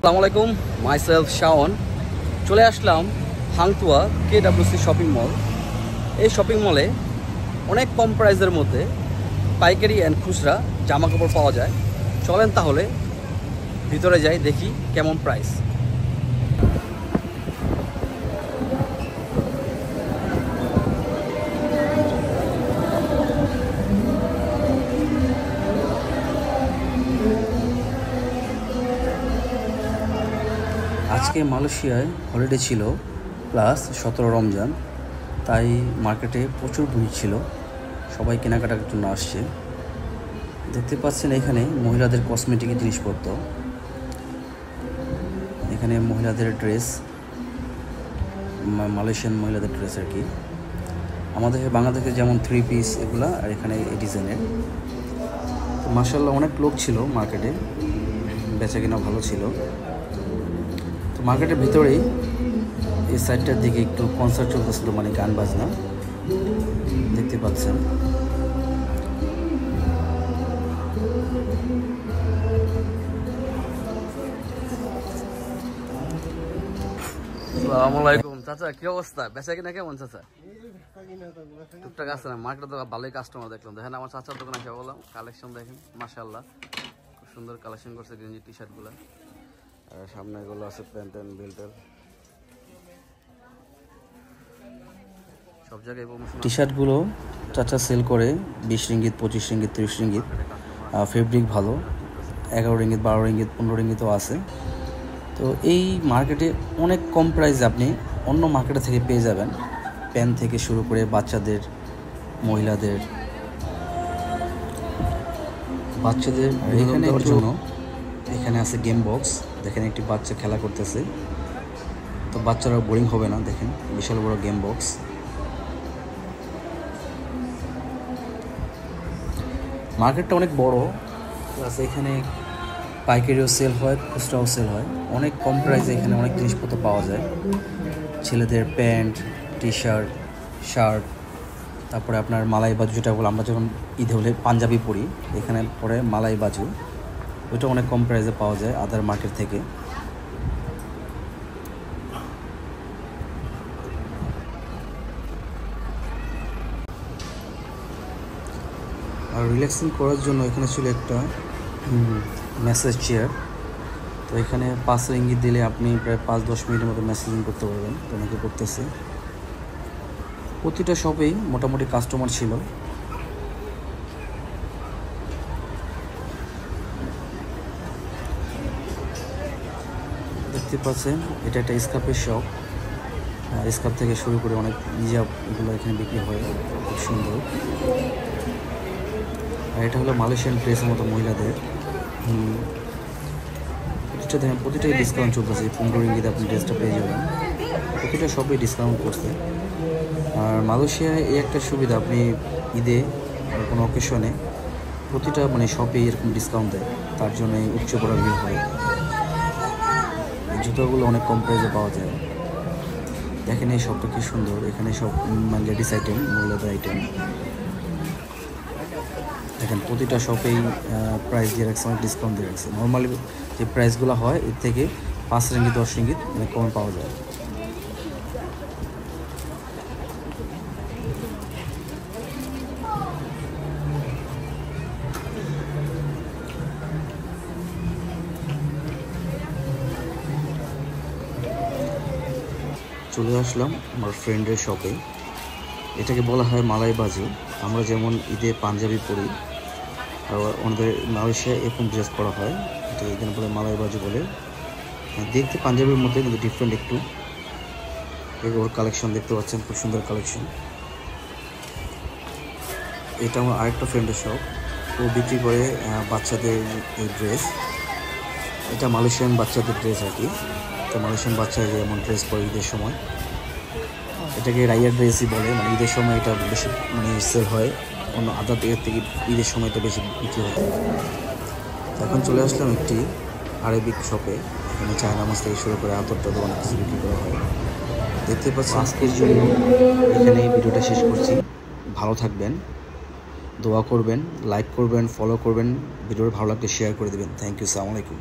আসসালামু আলাইকুম, মাইসেলফ শাওন। চলে আসলাম হাংতুয়া KWC শপিং মল। এই শপিং মলে অনেক কম প্রাইসের মধ্যে পাইকারি অ্যান্ড খুচরা জামা কাপড় পাওয়া যায়। চলেন তাহলে ভিতরে যাই, দেখি কেমন প্রাইস। আজকে মালয়েশিয়ায় হলিডে ছিল, প্লাস 17 রমজান, তাই মার্কেটে প্রচুর ভিড় ছিল। সবাই কেনাকাটার জন্য আসছে। দেখতে পাচ্ছেন এখানে মহিলাদের কসমেটিকের জিনিসপত্র, এখানে মহিলাদের ড্রেস, মালয়েশিয়ান মহিলাদের ড্রেস আর কি। আমাদের বাংলাদেশে যেমন 3 পিস এগুলা, আর এখানে এই ডিজাইনের। মাশাআল্লাহ অনেক লোক ছিল মার্কেটে, বেচা কেনা ভালো ছিল। তো মার্কেটের ভিতরেই এই সাইডটার দিকে একটু কনসার্ট চলতেছিল, মানে গান বাজনা দেখতে পাচ্ছেন। আসসালামু আলাইকুম চাচা, কি অবস্থা? বেচা কিনা কেমন চাচা? টুকটাক আছে না? মার্কেটে তো ভালোই কাস্টমার দেখলাম। দেখেন আমার চাচার দোকানে এসে বললাম, কালেকশন দেখেন মাশাআল্লাহ, খুব সুন্দর কালেকশন করছে গেঞ্জি টি শার্ট গুলা। আর সামনে এগুলো আছে প্যান্ট অ্যান্ড বেল্টের সব জায়গায়। টি শার্টগুলো চাচা সেল করে 20 রিঙ্গিত, 25 রিঙ্গিত, 30 রিঙ্গিত। ফেব্রিক ভালো, 11 রিঙ্গিত, 12 রিঙ্গিত, 15 রিঙ্গিতও আছে। তো এই মার্কেটে অনেক কম প্রাইসে আপনি অন্য মার্কেটে থেকে পেয়ে যাবেন। প্যান্ট থেকে শুরু করে বাচ্চাদের, মহিলাদের এখানে জন্য এখানে আছে গেম বক্স। দেখেন একটি বাচ্চা খেলা করতেছে, তো বাচ্চারা বোরিং হবে না। দেখেন বিশাল বড় গেম বক্স। মার্কেটটা অনেক বড়, প্লাস এখানে পাইকারিও সেল হয়, খুচরাও সেল হয়। অনেক কম প্রাইসে এখানে অনেক জিনিসপত্র পাওয়া যায়। ছেলেদের প্যান্ট, টি শার্ট, শার্ট, তারপরে আপনার মালাই বাজু, যেটা বলে আমরা যখন ঈদে হলে পাঞ্জাবি পরি, এখানে পরে মালাই বাজু, ওইটা অনেক কম প্রাইসে পাওয়া যায় আদার মার্কেট থেকে। আর রিল্যাক্সিং করার জন্য এখানে ছিল একটা ম্যাসাজ চেয়ার। তো এখানে 5 রিঙ্গিত দিলে আপনি প্রায় 5-10 মিনিটের মতো ম্যাসাজিং করতে পারবেন। তো অনেকে করতেছে। প্রতিটা শপেই মোটামুটি কাস্টমার ছিল। দেখতে পাচ্ছেন এটা একটা স্কার্ফের শপ। স্কার্ফ থেকে শুরু করে অনেক হিজাব এগুলো এখানে বিক্রি হয়, খুব সুন্দর। আর এটা হলো মালয়েশিয়ান ড্রেসের মতো মহিলাদের। দেখেন প্রতিটাই ডিসকাউন্ট চলতেছে। 15 রিঙ্গিতে আপনি ড্রেসটা পেয়ে যাবেন। প্রতিটা শপে ডিসকাউন্ট করছে। আর মালয়েশিয়ায় এই একটা সুবিধা, আপনি ঈদে কোনো অকেশনে প্রতিটা মানে শপে এরকম ডিসকাউন্ট দেয়, তার জন্য উচ্চ করা ভিড় হয়। জুতোগুলো অনেক কম প্রাইসে পাওয়া যায়। দেখেন এই শপটা কি সুন্দর। এখানে সব মানে লেডিস আইটেম, মহিলাদের আইটেম। দেখেন প্রতিটা শপেই প্রাইস দিয়ে রাখছে, অনেক ডিসকাউন্ট দিয়ে রাখছে। নর্মালি যে প্রাইসগুলো হয় এর থেকে 5 রিঙ্গিত, 10 রিঙ্গিত মানে কমে পাওয়া যায়। চলে আসলাম আমার ফ্রেন্ডের শপে। এটাকে বলা হয় মালাই বাজু। আমরা যেমন ঈদে পাঞ্জাবি পরি, আর আমাদের মালয়েশিয়ায় এরকম ড্রেস পরা হয়, এটা এখানে বলে মালাই বাজু বলে। দেখতে পাঞ্জাবির মধ্যে কিন্তু ডিফারেন্ট একটু। ওর কালেকশন দেখতে পাচ্ছেন, খুব সুন্দর কালেকশন। এটা আমার আরেকটা ফ্রেন্ডের শপ, ও বিক্রি করে বাচ্চাদের এই ড্রেস। এটা মালয়েশিয়ান বাচ্চাদের ড্রেস আর কি। তো মালয়েশিয়ান বাচ্চারা যেমন ড্রেস পরে ঈদের সময়, এটাকে রাইয়ার ড্রেসই বলে। মানে ঈদের সময় এটা বেশি মানে সেল হয়, অন্য আদার দিকের থেকে ঈদের সময় এটা বেশি বিক্রি হয়। এখন চলে আসলাম একটি আরবিক শপে। এখানে চায়না মাছ থেকে শুরু করে আতর টাতর অনেক কিছু বিক্রি করা হয়। দেখতে পাচ্ছি। আজকের জন্য এখানে ভিডিওটা শেষ করছি। ভালো থাকবেন, দোয়া করবেন, লাইক করবেন, ফলো করবেন। ভিডিওটা ভালো লাগলে শেয়ার করে দেবেন। থ্যাংক ইউ, আসসালামু আলাইকুম।